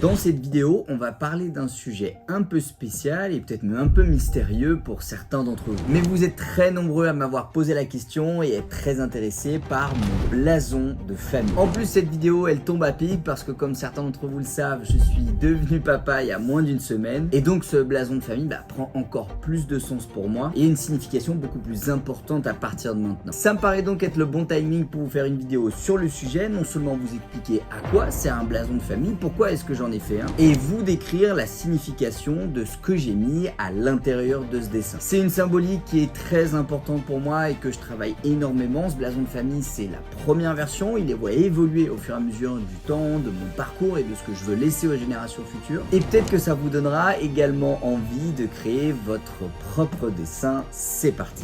Dans cette vidéo, on va parler d'un sujet un peu spécial et peut-être même un peu mystérieux pour certains d'entre vous. Mais vous êtes très nombreux à m'avoir posé la question et être très intéressés par mon blason de famille. En plus, cette vidéo, elle tombe à pic parce que comme certains d'entre vous le savent, je suis devenu papa il y a moins d'une semaine. Et donc ce blason de famille prend encore plus de sens pour moi et une signification beaucoup plus importante à partir de maintenant. Ça me paraît donc être le bon timing pour vous faire une vidéo sur le sujet, non seulement vous expliquer à quoi sert un blason de famille, pourquoi est-ce que j'en ai fait un, et vous décrire la signification de ce que j'ai mis à l'intérieur de ce dessin. C'est une symbolique qui est très importante pour moi et que je travaille énormément. Ce blason de famille, c'est la première version, il les voit évoluer au fur et à mesure du temps, de mon parcours et de ce que je veux laisser aux générations futures. Et peut-être que ça vous donnera également envie de créer votre propre dessin. C'est parti!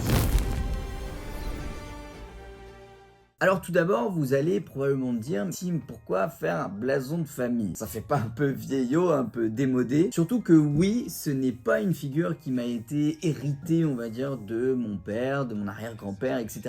Alors tout d'abord, vous allez probablement me dire, Tim, pourquoi faire un blason de famille? Ça fait pas un peu vieillot, un peu démodé? Surtout que oui, ce n'est pas une figure qui m'a été héritée, on va dire, de mon père, de mon arrière-grand-père, etc.,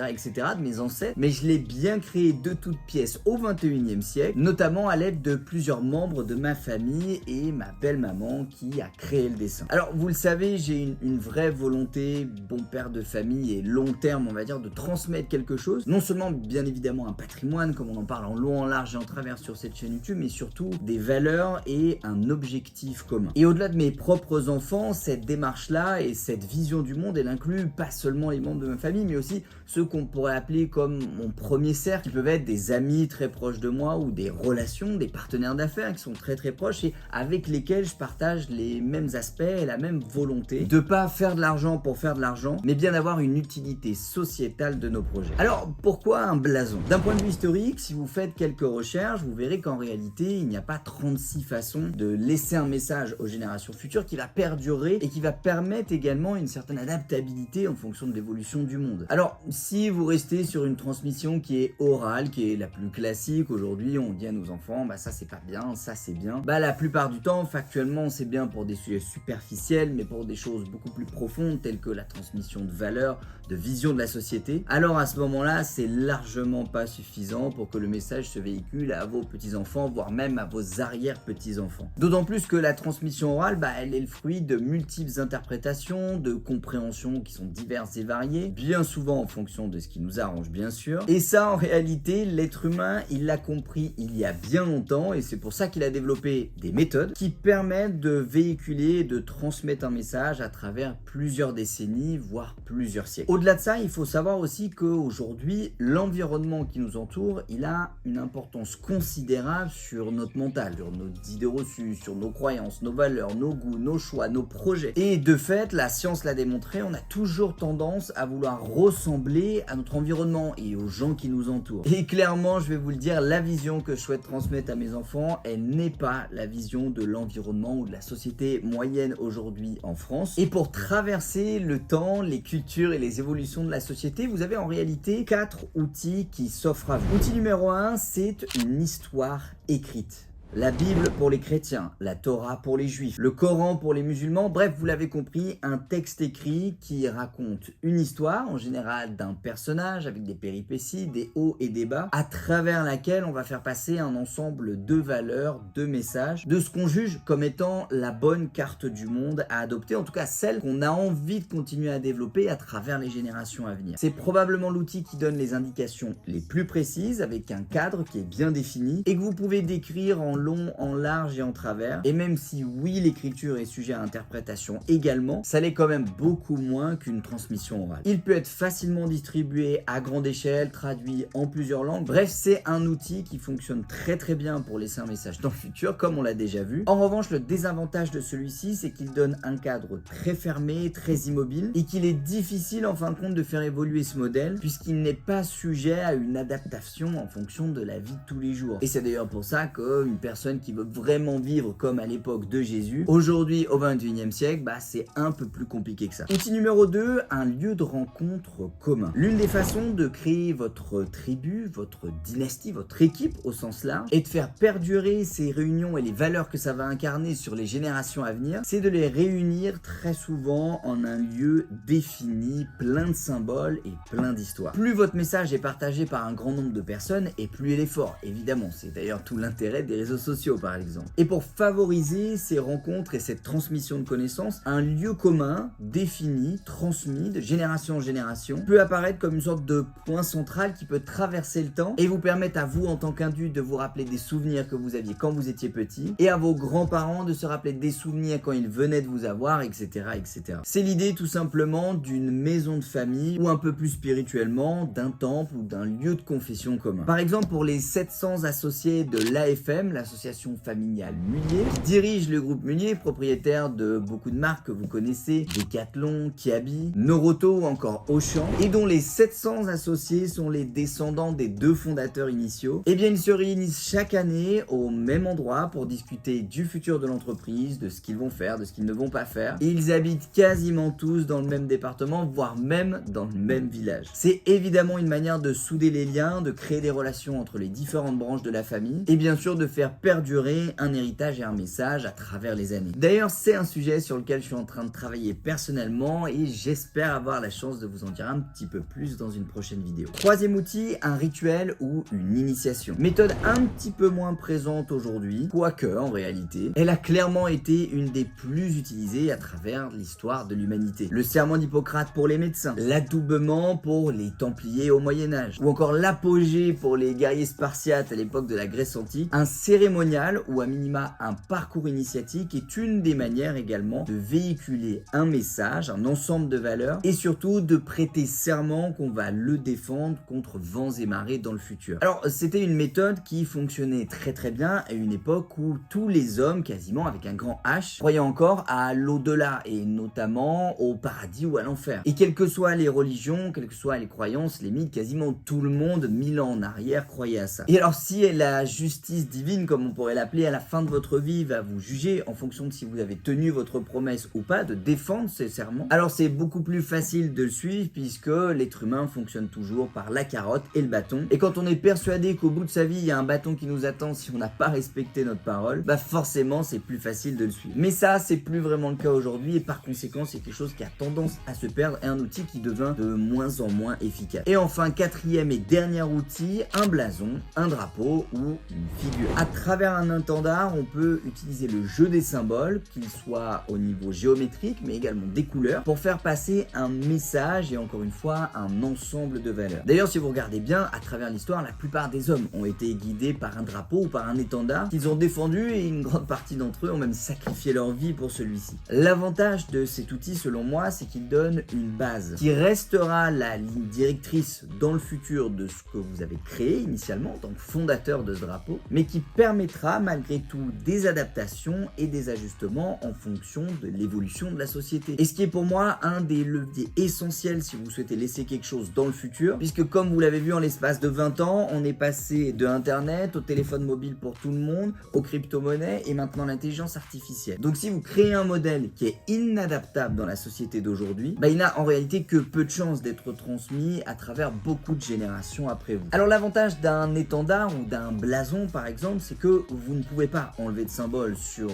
de mes ancêtres, mais je l'ai bien créé de toutes pièces au 21e siècle, notamment à l'aide de plusieurs membres de ma famille et ma belle-maman qui a créé le dessin. Alors vous le savez, j'ai une vraie volonté, bon père de famille et long terme, on va dire, de transmettre quelque chose, non seulement bien évidemment un patrimoine comme on en parle en long, en large et en travers sur cette chaîne YouTube, mais surtout des valeurs et un objectif commun. Et au-delà de mes propres enfants, cette démarche-là et cette vision du monde, elle inclut pas seulement les membres de ma famille, mais aussi ceux qu'on pourrait appeler comme mon premier cercle, qui peuvent être des amis très proches de moi ou des relations, des partenaires d'affaires qui sont très proches et avec lesquels je partage les mêmes aspects et la même volonté de pas faire de l'argent pour faire de l'argent, mais bien d'avoir une utilité sociétale de nos projets. Alors pourquoi un blason? D'un point de vue historique, si vous faites quelques recherches, vous verrez qu'en réalité, il n'y a pas 36 façons de laisser un message aux générations futures qui va perdurer et qui va permettre également une certaine adaptabilité en fonction de l'évolution du monde. Alors, si vous restez sur une transmission qui est orale, qui est la plus classique, aujourd'hui on dit à nos enfants, ça c'est pas bien, ça c'est bien, la plupart du temps, factuellement, c'est bien pour des sujets superficiels, mais pour des choses beaucoup plus profondes, telles que la transmission de valeurs, de vision de la société, alors à ce moment-là, c'est largement pas suffisant pour que le message se véhicule à vos petits-enfants, voire même à vos arrière-petits-enfants. D'autant plus que la transmission orale, elle est le fruit de multiples interprétations, de compréhensions qui sont diverses et variées, bien souvent en fonction de ce qui nous arrange bien sûr. Et ça, en réalité, l'être humain, il l'a compris il y a bien longtemps et c'est pour ça qu'il a développé des méthodes qui permettent de véhiculer et de transmettre un message à travers plusieurs décennies, voire plusieurs siècles. Au-delà de ça, il faut savoir aussi qu'aujourd'hui, l'environnement qui nous entoure, il a une importance considérable sur notre mental, sur nos idées reçues, sur nos croyances, nos valeurs, nos goûts, nos choix, nos projets. Et de fait, la science l'a démontré, on a toujours tendance à vouloir ressembler à notre environnement et aux gens qui nous entourent. Et clairement, je vais vous le dire, la vision que je souhaite transmettre à mes enfants, elle n'est pas la vision de l'environnement ou de la société moyenne aujourd'hui en France. Et pour traverser le temps, les cultures et les évolutions de la société, vous avez en réalité 4 outils qui s'offrent à vous. Outil numéro 1, c'est une histoire écrite. La Bible pour les chrétiens, la Torah pour les juifs, le Coran pour les musulmans, bref, vous l'avez compris, un texte écrit qui raconte une histoire, en général d'un personnage avec des péripéties, des hauts et des bas, à travers laquelle on va faire passer un ensemble de valeurs, de messages, de ce qu'on juge comme étant la bonne carte du monde à adopter, en tout cas celle qu'on a envie de continuer à développer à travers les générations à venir. C'est probablement l'outil qui donne les indications les plus précises, avec un cadre qui est bien défini, et que vous pouvez décrire en long, en large et en travers. Et même si oui, l'écriture est sujet à interprétation également, ça l'est quand même beaucoup moins qu'une transmission orale. Il peut être facilement distribué à grande échelle, traduit en plusieurs langues. Bref, c'est un outil qui fonctionne très bien pour laisser un message dans le futur, comme on l'a déjà vu. En revanche, le désavantage de celui-ci, c'est qu'il donne un cadre très fermé, très immobile, et qu'il est difficile en fin de compte de faire évoluer ce modèle, puisqu'il n'est pas sujet à une adaptation en fonction de la vie de tous les jours. Et c'est d'ailleurs pour ça qu'une personne qui veut vraiment vivre comme à l'époque de Jésus, aujourd'hui au 21e siècle, c'est un peu plus compliqué que ça. Outil numéro 2, un lieu de rencontre commun. L'une des façons de créer votre tribu, votre dynastie, votre équipe au sens large, et de faire perdurer ces réunions et les valeurs que ça va incarner sur les générations à venir, c'est de les réunir très souvent en un lieu défini, plein de symboles et plein d'histoires. Plus votre message est partagé par un grand nombre de personnes, et plus il est fort. Évidemment, c'est d'ailleurs tout l'intérêt des réseaux sociaux par exemple. Et pour favoriser ces rencontres et cette transmission de connaissances, un lieu commun, défini, transmis de génération en génération, peut apparaître comme une sorte de point central qui peut traverser le temps et vous permettre à vous en tant qu'adulte de vous rappeler des souvenirs que vous aviez quand vous étiez petit et à vos grands-parents de se rappeler des souvenirs quand ils venaient de vous avoir, etc. etc. C'est l'idée tout simplement d'une maison de famille ou un peu plus spirituellement d'un temple ou d'un lieu de confession commun. Par exemple, pour les 700 associés de l'AFM, l'association familiale Munier, qui dirige le groupe Munier, propriétaire de beaucoup de marques que vous connaissez, Decathlon, Kiabi, Noroto ou encore Auchan, et dont les 700 associés sont les descendants des 2 fondateurs initiaux, eh bien ils se réunissent chaque année au même endroit pour discuter du futur de l'entreprise, de ce qu'ils vont faire, de ce qu'ils ne vont pas faire. Et ils habitent quasiment tous dans le même département, voire même dans le même village. C'est évidemment une manière de souder les liens, de créer des relations entre les différentes branches de la famille, et bien sûr de faire perdurer un héritage et un message à travers les années. D'ailleurs, c'est un sujet sur lequel je suis en train de travailler personnellement et j'espère avoir la chance de vous en dire un petit peu plus dans une prochaine vidéo. Troisième outil, un rituel ou une initiation. Méthode un petit peu moins présente aujourd'hui, quoique en réalité, elle a clairement été une des plus utilisées à travers l'histoire de l'humanité. Le serment d'Hippocrate pour les médecins, l'adoubement pour les Templiers au Moyen-Âge, ou encore l'apogée pour les guerriers spartiates à l'époque de la Grèce antique, un cérémonial ou à minima un parcours initiatique est une des manières également de véhiculer un message, un ensemble de valeurs et surtout de prêter serment qu'on va le défendre contre vents et marées dans le futur. Alors c'était une méthode qui fonctionnait très très bien à une époque où tous les hommes, quasiment avec un grand H, croyaient encore à l'au-delà et notamment au paradis ou à l'enfer. Et quelles que soient les religions, quelles que soient les croyances, les mythes, quasiment tout le monde, 1000 ans en arrière, croyait à ça. Et alors si la justice divine, comme on pourrait l'appeler, à la fin de votre vie va vous juger en fonction de si vous avez tenu votre promesse ou pas, de défendre ces serments, alors c'est beaucoup plus facile de le suivre puisque l'être humain fonctionne toujours par la carotte et le bâton. Et quand on est persuadé qu'au bout de sa vie, il y a un bâton qui nous attend si on n'a pas respecté notre parole, bah forcément c'est plus facile de le suivre. Mais ça, c'est plus vraiment le cas aujourd'hui et par conséquent, c'est quelque chose qui a tendance à se perdre et un outil qui devient de moins en moins efficace. Et enfin, quatrième et dernier outil, un blason, un drapeau ou une figure. À travers un étendard, on peut utiliser le jeu des symboles, qu'ils soient au niveau géométrique, mais également des couleurs, pour faire passer un message et encore une fois, un ensemble de valeurs. D'ailleurs, si vous regardez bien, à travers l'histoire, la plupart des hommes ont été guidés par un drapeau ou par un étendard qu'ils ont défendu et une grande partie d'entre eux ont même sacrifié leur vie pour celui-ci. L'avantage de cet outil, selon moi, c'est qu'il donne une base qui restera la ligne directrice dans le futur de ce que vous avez créé initialement en tant que fondateur de ce drapeau, mais qui permettra malgré tout des adaptations et des ajustements en fonction de l'évolution de la société. Et ce qui est pour moi un des leviers essentiels si vous souhaitez laisser quelque chose dans le futur, puisque comme vous l'avez vu en l'espace de 20 ans, on est passé de Internet au téléphone mobile pour tout le monde, aux crypto-monnaies et maintenant l'intelligence artificielle. Donc si vous créez un modèle qui est inadaptable dans la société d'aujourd'hui, bah, il n'a en réalité que peu de chances d'être transmis à travers beaucoup de générations après vous. Alors l'avantage d'un étendard ou d'un blason par exemple, c'est que vous ne pouvez pas enlever de symbole sur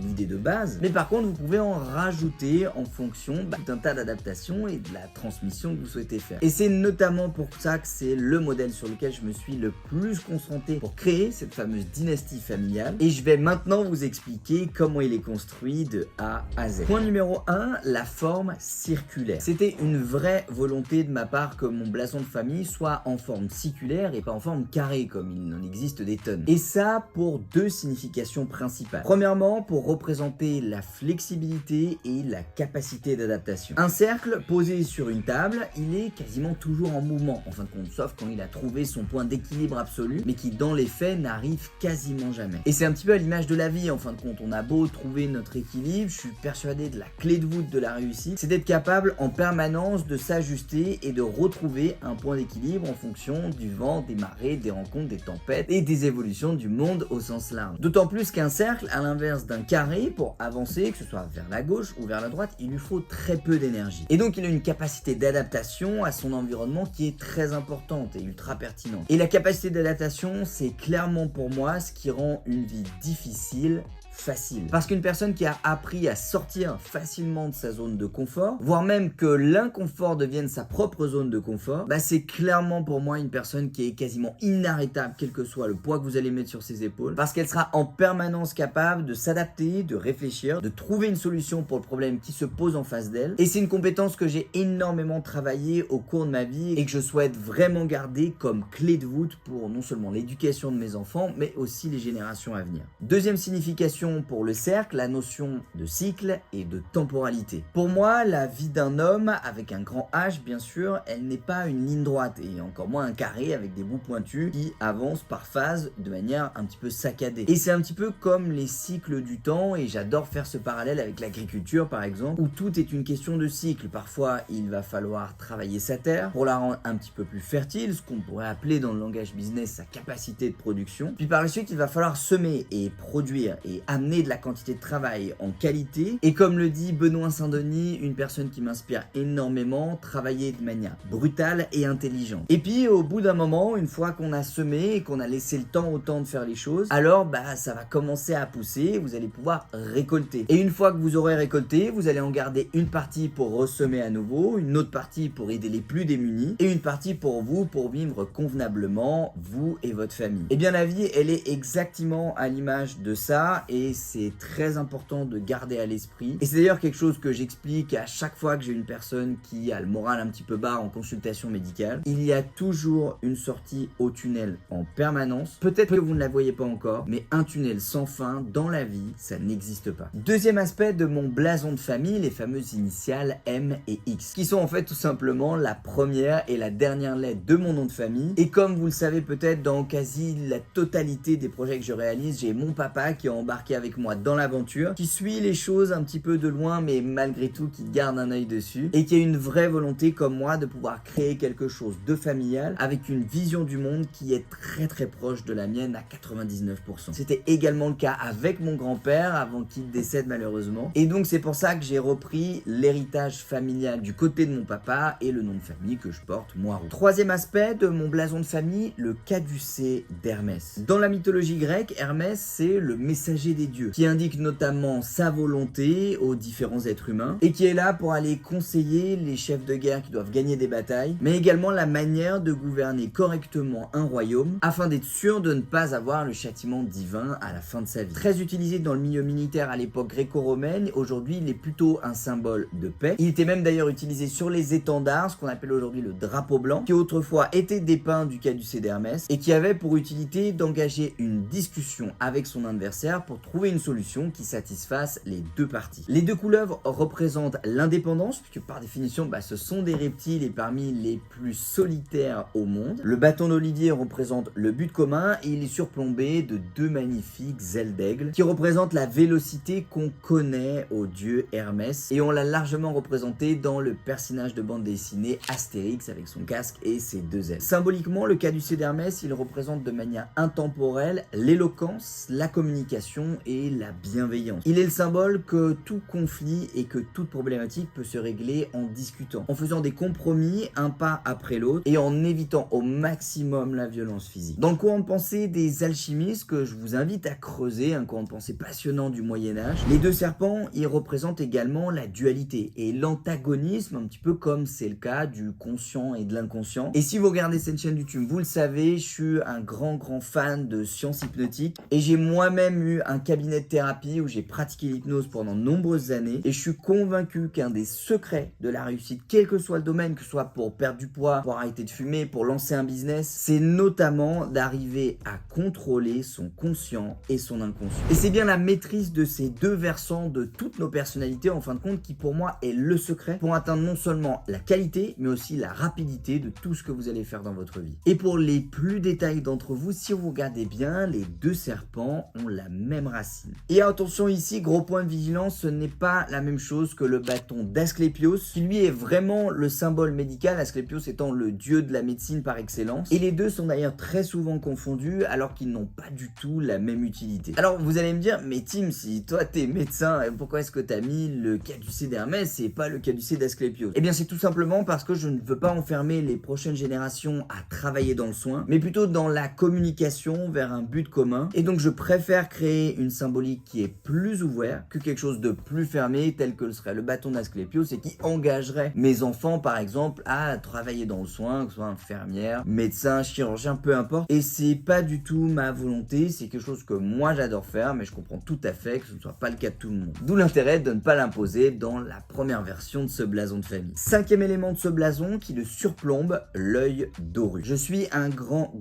l'idée de base, mais par contre vous pouvez en rajouter en fonction d'un tas d'adaptations et de la transmission que vous souhaitez faire. Et c'est notamment pour ça que c'est le modèle sur lequel je me suis le plus concentré pour créer cette fameuse dynastie familiale. Et je vais maintenant vous expliquer comment il est construit de A à Z. Point numéro 1, la forme circulaire. C'était une vraie volonté de ma part que mon blason de famille soit en forme circulaire et pas en forme carrée comme il en existe des tonnes. Et ça pour deux significations principales. Premièrement, pour représenter la flexibilité et la capacité d'adaptation. Un cercle posé sur une table, il est quasiment toujours en mouvement, en fin de compte, sauf quand il a trouvé son point d'équilibre absolu, mais qui dans les faits n'arrive quasiment jamais. Et c'est un petit peu à l'image de la vie, en fin de compte, on a beau trouver notre équilibre, je suis persuadé de la clé de voûte de la réussite, c'est d'être capable en permanence de s'ajuster et de retrouver un point d'équilibre en fonction du vent, des marées, des rencontres, des tempêtes et des évolutions du monde au sens large. D'autant plus qu'un cercle, à l'inverse d'un carré, pour avancer, que ce soit vers la gauche ou vers la droite, il lui faut très peu d'énergie. Et donc il a une capacité d'adaptation à son environnement qui est très importante et ultra pertinente. Et la capacité d'adaptation, c'est clairement pour moi ce qui rend une vie difficile facile. Parce qu'une personne qui a appris à sortir facilement de sa zone de confort, voire même que l'inconfort devienne sa propre zone de confort, c'est clairement pour moi une personne qui est quasiment inarrêtable, quel que soit le poids que vous allez mettre sur ses épaules, parce qu'elle sera en permanence capable de s'adapter, de réfléchir, de trouver une solution pour le problème qui se pose en face d'elle. Et c'est une compétence que j'ai énormément travaillé au cours de ma vie et que je souhaite vraiment garder comme clé de voûte pour non seulement l'éducation de mes enfants, mais aussi les générations à venir. Deuxième signification pour le cercle, la notion de cycle et de temporalité. Pour moi, la vie d'un homme, avec un grand H bien sûr, elle n'est pas une ligne droite et encore moins un carré avec des bouts pointus qui avancent par phase de manière un petit peu saccadée. Et c'est un petit peu comme les cycles du temps, et j'adore faire ce parallèle avec l'agriculture par exemple, où tout est une question de cycle. Parfois, il va falloir travailler sa terre pour la rendre un petit peu plus fertile, ce qu'on pourrait appeler dans le langage business sa capacité de production. Puis par la suite, il va falloir semer et produire et amener de la quantité de travail en qualité. Et comme le dit Benoît Saint-Denis, une personne qui m'inspire énormément, travailler de manière brutale et intelligente. Et puis au bout d'un moment, une fois qu'on a semé et qu'on a laissé le temps au temps de faire les choses, alors ça va commencer à pousser, vous allez pouvoir récolter. Et une fois que vous aurez récolté, vous allez en garder une partie pour ressemer à nouveau, une autre partie pour aider les plus démunis et une partie pour vous, pour vivre convenablement, vous et votre famille. Et bien la vie, elle est exactement à l'image de ça et c'est très important de garder à l'esprit. Et c'est d'ailleurs quelque chose que j'explique à chaque fois que j'ai une personne qui a le moral un petit peu bas en consultation médicale. Il y a toujours une sortie au tunnel en permanence. Peut-être que vous ne la voyez pas encore, mais un tunnel sans fin dans la vie, ça n'existe pas. Deuxième aspect de mon blason de famille, les fameuses initiales M et X, qui sont en fait tout simplement la première et la dernière lettre de mon nom de famille. Et comme vous le savez peut-être, dans quasi la totalité des projets que je réalise, j'ai mon papa qui est embarqué avec moi dans l'aventure, qui suit les choses un petit peu de loin, mais malgré tout qui garde un œil dessus, et qui a une vraie volonté comme moi de pouvoir créer quelque chose de familial, avec une vision du monde qui est très très proche de la mienne à 99%. C'était également le cas avec mon grand-père avant qu'il décède malheureusement. Et donc c'est pour ça que j'ai repris l'héritage familial du côté de mon papa et le nom de famille que je porte, Moirou. Troisième aspect de mon blason de famille, le caducée d'Hermès. Dans la mythologie grecque, Hermès c'est le messager des dieux, qui indique notamment sa volonté aux différents êtres humains et qui est là pour aller conseiller les chefs de guerre qui doivent gagner des batailles, mais également la manière de gouverner correctement un royaume afin d'être sûr de ne pas avoir le châtiment divin à la fin de sa vie. Très utilisé dans le milieu militaire à l'époque gréco-romaine, aujourd'hui il est plutôt un symbole de paix. Il était même d'ailleurs utilisé sur les étendards, ce qu'on appelle aujourd'hui le drapeau blanc, qui autrefois était dépeint du caducée d'Hermès et qui avait pour utilité d'engager une discussion avec son adversaire pour trouver une solution qui satisfasse les deux parties. Les deux couleuvres représentent l'indépendance, puisque par définition ce sont des reptiles et parmi les plus solitaires au monde. Le bâton d'olivier représente le but commun et il est surplombé de deux magnifiques ailes d'aigle qui représentent la vélocité qu'on connaît au dieu Hermès, et on l'a largement représenté dans le personnage de bande dessinée Astérix avec son casque et ses deux ailes. Symboliquement, le caducée d'Hermès, il représente de manière intemporelle l'éloquence, la communication et la bienveillance. Il est le symbole que tout conflit et que toute problématique peut se régler en discutant, en faisant des compromis un pas après l'autre et en évitant au maximum la violence physique. Dans le courant de pensée des alchimistes, que je vous invite à creuser, un courant de pensée passionnant du Moyen-Âge, les deux serpents, ils représentent également la dualité et l'antagonisme, un petit peu comme c'est le cas du conscient et de l'inconscient. Et si vous regardez cette chaîne YouTube, vous le savez, je suis un grand fan de science hypnotique et j'ai moi-même eu un cabinet de thérapie où j'ai pratiqué l'hypnose pendant de nombreuses années et je suis convaincu qu'un des secrets de la réussite, quel que soit le domaine, que ce soit pour perdre du poids, pour arrêter de fumer, pour lancer un business, c'est notamment d'arriver à contrôler son conscient et son inconscient. Et c'est bien la maîtrise de ces deux versants de toutes nos personnalités en fin de compte qui pour moi est le secret pour atteindre non seulement la qualité mais aussi la rapidité de tout ce que vous allez faire dans votre vie. Et pour les plus détaillés d'entre vous, si vous regardez bien, les deux serpents ont la même racine. Et attention ici, gros point de vigilance, ce n'est pas la même chose que le bâton d'Asclépios, qui lui est vraiment le symbole médical, Asclépios étant le dieu de la médecine par excellence. Et les deux sont d'ailleurs très souvent confondus alors qu'ils n'ont pas du tout la même utilité. Alors vous allez me dire, mais Tim, si toi t'es médecin, pourquoi est-ce que t'as mis le caducée d'Hermès et pas le caducée d'Asclépios? Eh bien c'est tout simplement parce que je ne veux pas enfermer les prochaines générations à travailler dans le soin, mais plutôt dans la communication vers un but commun. Et donc je préfère créer une symbolique qui est plus ouverte que quelque chose de plus fermé tel que le serait le bâton d'Asclépios et qui engagerait mes enfants par exemple à travailler dans le soin, que ce soit infirmière, médecin, chirurgien, peu importe. Et c'est pas du tout ma volonté, c'est quelque chose que moi j'adore faire, mais je comprends tout à fait que ce ne soit pas le cas de tout le monde. D'où l'intérêt de ne pas l'imposer dans la première version de ce blason de famille. Cinquième élément de ce blason qui le surplombe, l'œil d'Horus. Je suis un grand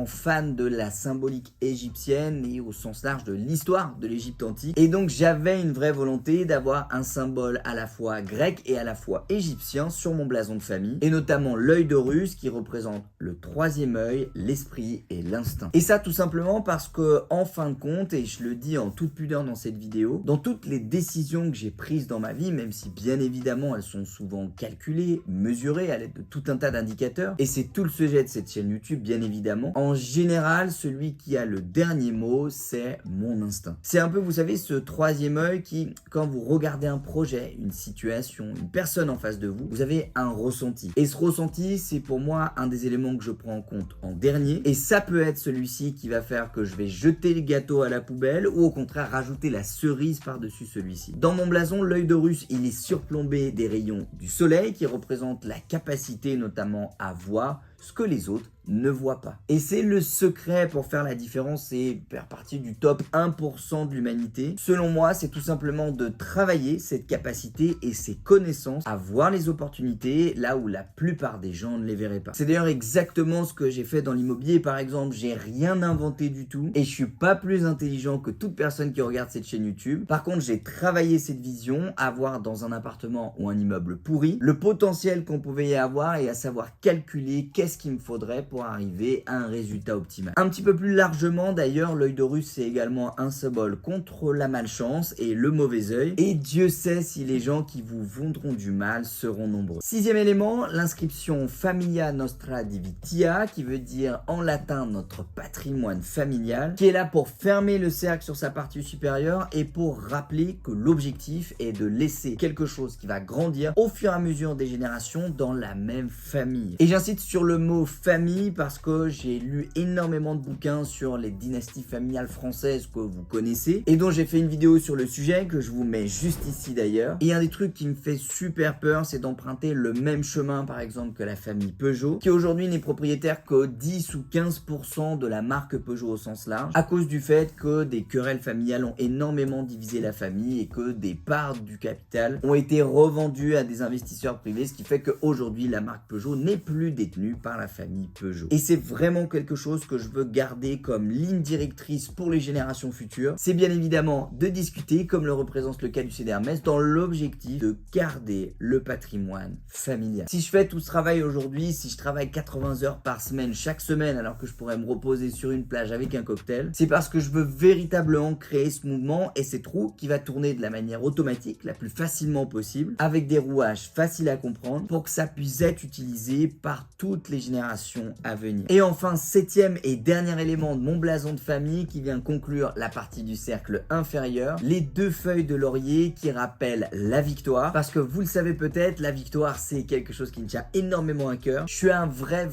fan de la symbolique égyptienne et au sens large de l'histoire de l'Égypte antique. Et donc j'avais une vraie volonté d'avoir un symbole à la fois grec et à la fois égyptien sur mon blason de famille, et notamment l'œil d'Horus qui représente le troisième œil, l'esprit et l'instinct. Et ça tout simplement parce que en fin de compte, et je le dis en toute pudeur dans cette vidéo, dans toutes les décisions que j'ai prises dans ma vie, même si bien évidemment elles sont souvent calculées, mesurées à l'aide de tout un tas d'indicateurs, et c'est tout le sujet de cette chaîne YouTube bien évidemment, en général celui qui a le dernier mot c'est mon instinct. C'est un peu, vous savez, ce troisième œil qui, quand vous regardez un projet, une situation, une personne en face de vous, vous avez un ressenti. Et ce ressenti, c'est pour moi un des éléments que je prends en compte en dernier, et ça peut être celui-ci qui va faire que je vais jeter le gâteau à la poubelle ou au contraire rajouter la cerise par-dessus celui-ci. Dans mon blason, l'œil d'Horus, il est surplombé des rayons du soleil qui représentent la capacité notamment à voir ce que les autres ne voient pas. Et c'est le secret pour faire la différence et faire partie du top 1% de l'humanité. Selon moi, c'est tout simplement de travailler cette capacité et ces connaissances à voir les opportunités là où la plupart des gens ne les verraient pas. C'est d'ailleurs exactement ce que j'ai fait dans l'immobilier par exemple. J'ai rien inventé du tout et je suis pas plus intelligent que toute personne qui regarde cette chaîne YouTube. Par contre, j'ai travaillé cette vision à voir dans un appartement ou un immeuble pourri le potentiel qu'on pouvait y avoir et à savoir calculer qu'est-ce qu'il me faudrait pour arriver à un résultat optimal. Un petit peu plus largement d'ailleurs, l'œil d'Horus c'est également un symbole contre la malchance et le mauvais œil, et Dieu sait si les gens qui vous voudront du mal seront nombreux. Sixième élément, l'inscription Familia Nostra Divitia, qui veut dire en latin notre patrimoine familial, qui est là pour fermer le cercle sur sa partie supérieure et pour rappeler que l'objectif est de laisser quelque chose qui va grandir au fur et à mesure des générations dans la même famille. Et j'insiste sur le mot famille parce que j'ai lu énormément de bouquins sur les dynasties familiales françaises que vous connaissez et dont j'ai fait une vidéo sur le sujet que je vous mets juste ici d'ailleurs. Et un des trucs qui me fait super peur, c'est d'emprunter le même chemin par exemple que la famille Peugeot, qui aujourd'hui n'est propriétaire que 10 ou 15% de la marque Peugeot au sens large, à cause du fait que des querelles familiales ont énormément divisé la famille et que des parts du capital ont été revendues à des investisseurs privés, ce qui fait qu'aujourd'hui la marque Peugeot n'est plus détenue par la famille Peugeot. Et c'est vraiment quelque chose que je veux garder comme ligne directrice pour les générations futures. C'est bien évidemment de discuter, comme le représente le caducée d'Hermès, dans l'objectif de garder le patrimoine familial. Si je fais tout ce travail aujourd'hui, si je travaille 80 heures par semaine, chaque semaine, alors que je pourrais me reposer sur une plage avec un cocktail, c'est parce que je veux véritablement créer ce mouvement et cette roue qui va tourner de la manière automatique, la plus facilement possible, avec des rouages faciles à comprendre, pour que ça puisse être utilisé par toutes les générations à venir. Et enfin, septième et dernier élément de mon blason de famille qui vient conclure la partie du cercle inférieur, les deux feuilles de laurier qui rappellent la victoire, parce que vous le savez peut-être, la victoire c'est quelque chose qui me tient énormément à cœur. Je suis un vrai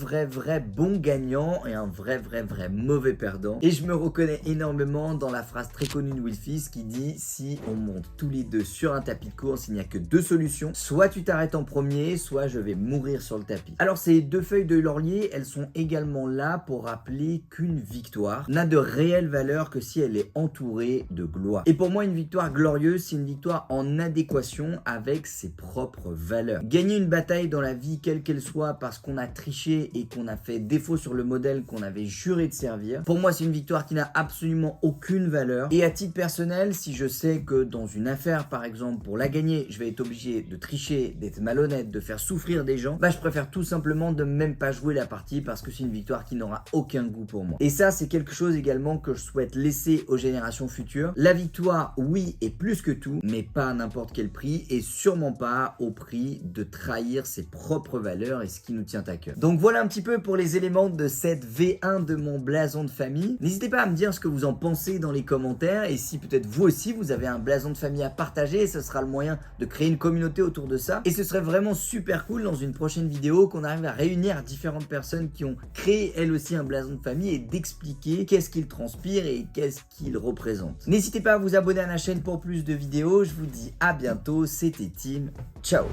bon gagnant et un vrai mauvais perdant, et je me reconnais énormément dans la phrase très connue de Will Fisk qui dit: si on monte tous les deux sur un tapis de course, il n'y a que deux solutions, soit tu t'arrêtes en premier, soit je vais mourir sur le tapis. Alors ces deux feuilles de laurier, elles sont également là pour rappeler qu'une victoire n'a de réelle valeur que si elle est entourée de gloire. Et pour moi, une victoire glorieuse, c'est une victoire en adéquation avec ses propres valeurs. Gagner une bataille dans la vie, quelle qu'elle soit, parce qu'on a triché et qu'on a fait défaut sur le modèle qu'on avait juré de servir, pour moi, c'est une victoire qui n'a absolument aucune valeur. Et à titre personnel, si je sais que dans une affaire, par exemple, pour la gagner, je vais être obligé de tricher, d'être malhonnête, de faire souffrir des gens, bah je préfère tout simplement de même pas jouer la partie parce que c'est une victoire qui n'aura aucun goût pour moi. Et ça, c'est quelque chose également que je souhaite laisser aux générations futures. La victoire, oui, est plus que tout, mais pas à n'importe quel prix et sûrement pas au prix de trahir ses propres valeurs et ce qui nous tient à cœur. Donc voilà un petit peu pour les éléments de cette V1 de mon blason de famille. N'hésitez pas à me dire ce que vous en pensez dans les commentaires et si peut-être vous aussi vous avez un blason de famille à partager, ce sera le moyen de créer une communauté autour de ça. Et ce serait vraiment super cool dans une prochaine vidéo qu'on arrive à réunir différentes personnes qui ont créé elles aussi un blason de famille et d'expliquer qu'est-ce qu'il transpire et qu'est-ce qu'il représente. N'hésitez pas à vous abonner à la chaîne pour plus de vidéos. Je vous dis à bientôt. C'était Tim. Ciao.